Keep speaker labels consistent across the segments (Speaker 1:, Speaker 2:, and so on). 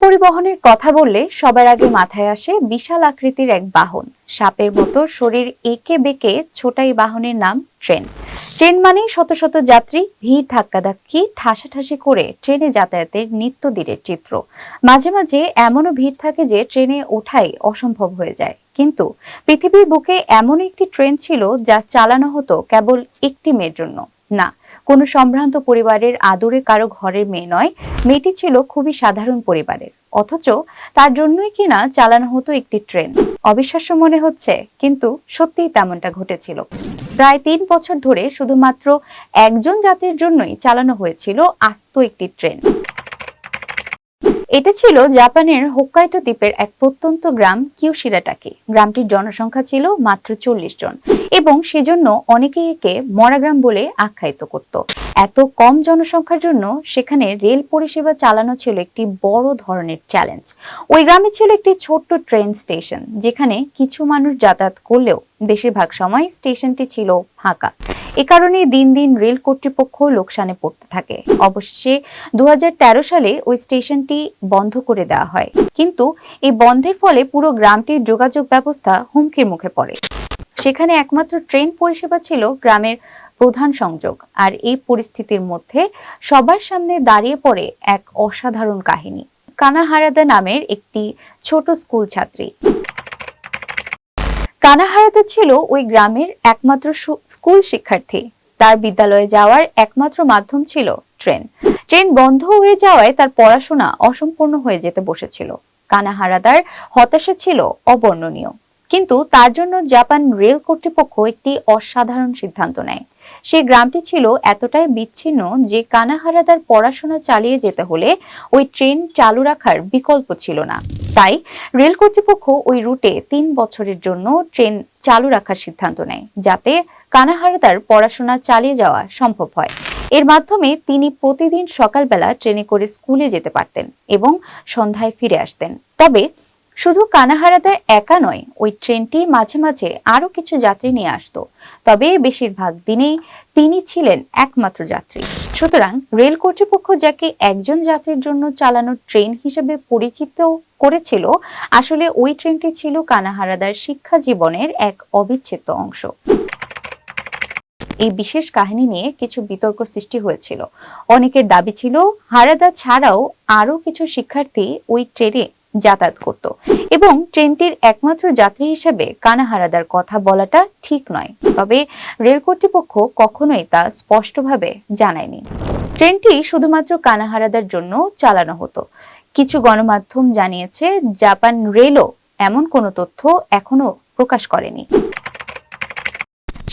Speaker 1: পরিবহনের কথা বললে সবার আগে মাথায় আসে বিশাল আকৃতির এক বাহন, সাপের মতো শরীর এঁকে বেঁকে ছোট এই বাহনের নাম ট্রেন। ট্রেন মানেই শত শত যাত্রী, ভিড়, ধাক্কাধাক্কি, ঠাসাঠাসি করে ট্রেনে যাতায়াতের নিত্যদিনের চিত্র। মাঝে মাঝে এমনও ভিড় থাকে যে ট্রেনে ওঠাই অসম্ভব হয়ে যায়। কিন্তু পৃথিবীর বুকে এমন একটি ট্রেন ছিল যা চালানো হতো কেবল একটি মেয়ের জন্য না, কোনো সম্ভ্রান্ত পরিবারের আদরে কারো ঘরের মেয়ে নয়। মেয়েটি ছিল খুবই সাধারণ পরিবারের, অথচ তার জন্যই কিনা চালানো হতো একটি ট্রেন। অবিশ্বাস্য মনে হচ্ছে, কিন্তু সত্যিই তেমনটা ঘটেছিল। প্রায় 3 বছর ধরে শুধুমাত্র একজন যাত্রীর জন্যই চালানো হয়েছিল আস্ত একটি ট্রেন। এটা ছিল জাপানের হোক্কাইডো দ্বীপের এক প্রত্যন্ত গ্রাম কিয়োশিরাটাকি। গ্রামটির জনসংখ্যা ছিল মাত্র 40 জন এবং সেজন্য অনেকেই একে মরা গ্রাম বলে আখ্যায়িত করত। এত কম জনসংখ্যার জন্য সেখানে রেল পরিষেবা চালানো ছিল একটি বড় ধরনের চ্যালেঞ্জ। ওই গ্রামে ছিল একটি ছোট্ট ট্রেন স্টেশন, যেখানে কিছু মানুষ যাতায়াত করলেও বেশিরভাগ সময় স্টেশনটি ছিল ফাঁকা। এ কারণে দিন দিন রেল কর্তৃপক্ষ লোকসানে পড়তে থাকে। অবশেষে 2013 সালে ওই স্টেশনটি বন্ধ করে দেওয়া হয়, কিন্তু এই বন্ধের ফলে পুরো গ্রামটির যোগাযোগ ব্যবস্থা হুমকির মুখে পড়ে। সেখানে একমাত্র ট্রেন পরিষেবা ছিল গ্রামের প্রধান সংযোগ। আর এই পরিস্থিতির মধ্যে সবার সামনে দাঁড়িয়ে পড়ে এক অসাধারণ কাহিনী, কানা হারাদা নামের একটি ছোট স্কুল ছাত্রী। কানা হারাদা ছিল ওই গ্রামের একমাত্র স্কুল শিক্ষার্থী। তার বিদ্যালয়ে যাওয়ার একমাত্র মাধ্যম ছিল ট্রেন। ট্রেন বন্ধ হয়ে যাওয়ায় তার পড়াশোনা অসম্পূর্ণ হয়ে যেতে বসেছিল। কানা হারাদার হতাশা ছিল অবর্ণনীয়, কিন্তু তার জন্য জাপান রেল কর্তৃপক্ষ একটি অসাধারণ সিদ্ধান্ত নেয়। সেই গ্রামটি ছিল এতটাই বিচ্ছিন্ন যে কানা হারাদার পড়াশোনা চালিয়ে যেতে হলে ওই ট্রেন চালু রাখার বিকল্প ছিল না। তাই রেল কর্তৃপক্ষ ওই রুটে 3 বছরের জন্য ট্রেন চালু রাখার সিদ্ধান্ত নেয়, যাতে কানা হারাদার পড়াশোনা চালিয়ে যাওয়া সম্ভব হয়। এর মাধ্যমে তিনি প্রতিদিন সকালবেলা ট্রেনে করে স্কুলে যেতে পারতেন এবং সন্ধ্যায় ফিরে আসতেন। তবে শুধু কানা হারাদা একা নয়, ওই ট্রেনটি মাঝে মাঝে আরো কিছু যাত্রী নিয়ে আসতো, তবে বেশিরভাগ দিনেই তিনি ছিলেন একমাত্র যাত্রী। সুতরাং রেল কর্তৃপক্ষ যাকে একজন যাত্রীর জন্য চালানো ট্রেন হিসেবে পরিচিত করেছিল, আসলে ওই ট্রেনটি ছিল কানা হারাদার শিক্ষা জীবনের এক অবিচ্ছেদ্য অংশ। এই বিশেষ কাহিনী নিয়ে কিছু বিতর্ক সৃষ্টি হয়েছিল। অনেকের দাবি ছিল হারাদা ছাড়াও আরো কিছু শিক্ষার্থী ওই ট্রেনে যাতায়াত করত এবং ট্রেনটির একমাত্র যাত্রী হিসেবে কানা হারাদার কথা বলাটা ঠিক নয়। তবে রেল কর্তৃপক্ষ কখনোই তা স্পষ্টভাবে জানায়নি। ট্রেনটি শুধুমাত্র কানা হারাদার জন্য চালানো হতো। কিছু গণমাধ্যম জানিয়েছে, জাপান রেলও এমন কোনো তথ্য এখনো প্রকাশ করেনি।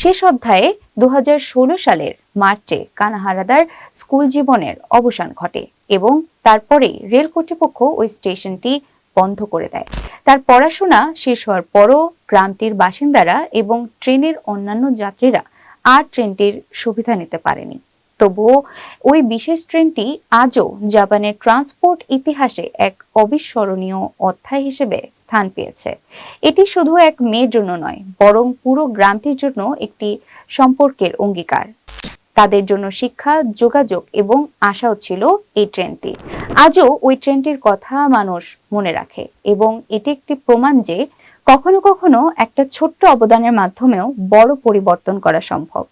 Speaker 1: শেষ অধ্যায়ে 2016 সালের মার্চে কানা হারাদার স্কুল জীবনের অবসান ঘটে এবং তারপরে রেল কর্তৃপক্ষ ওই স্টেশনটি বন্ধ করে দেয়। তার পড়াশোনা শেষ হওয়ার পরও গ্রামটির বাসিন্দারা এবং ট্রেনের অন্যান্য যাত্রীরা আর ট্রেনটির সুবিধা নিতে পারেনি। তবুও ওই বিশেষ ট্রেনটি আজও জাপানের ট্রান্সপোর্ট ইতিহাসে এক অবিস্মরণীয় অধ্যায় হিসেবে স্থান পেয়েছে। এটি শুধু এক মেয়ের জন্য নয়, বরং পুরো গ্রামটির জন্য একটি সম্পর্কের অঙ্গীকার। তাদের জন্য শিক্ষা, যোগাযোগ এবং আশাও ছিল এই ট্রেনটি। আজও ওই ট্রেনটির কথা মানুষ মনে রাখে এবং এটি একটি প্রমাণ যে কখনো কখনো একটা ছোট্ট অবদানের মাধ্যমেও বড় পরিবর্তন করা সম্ভব।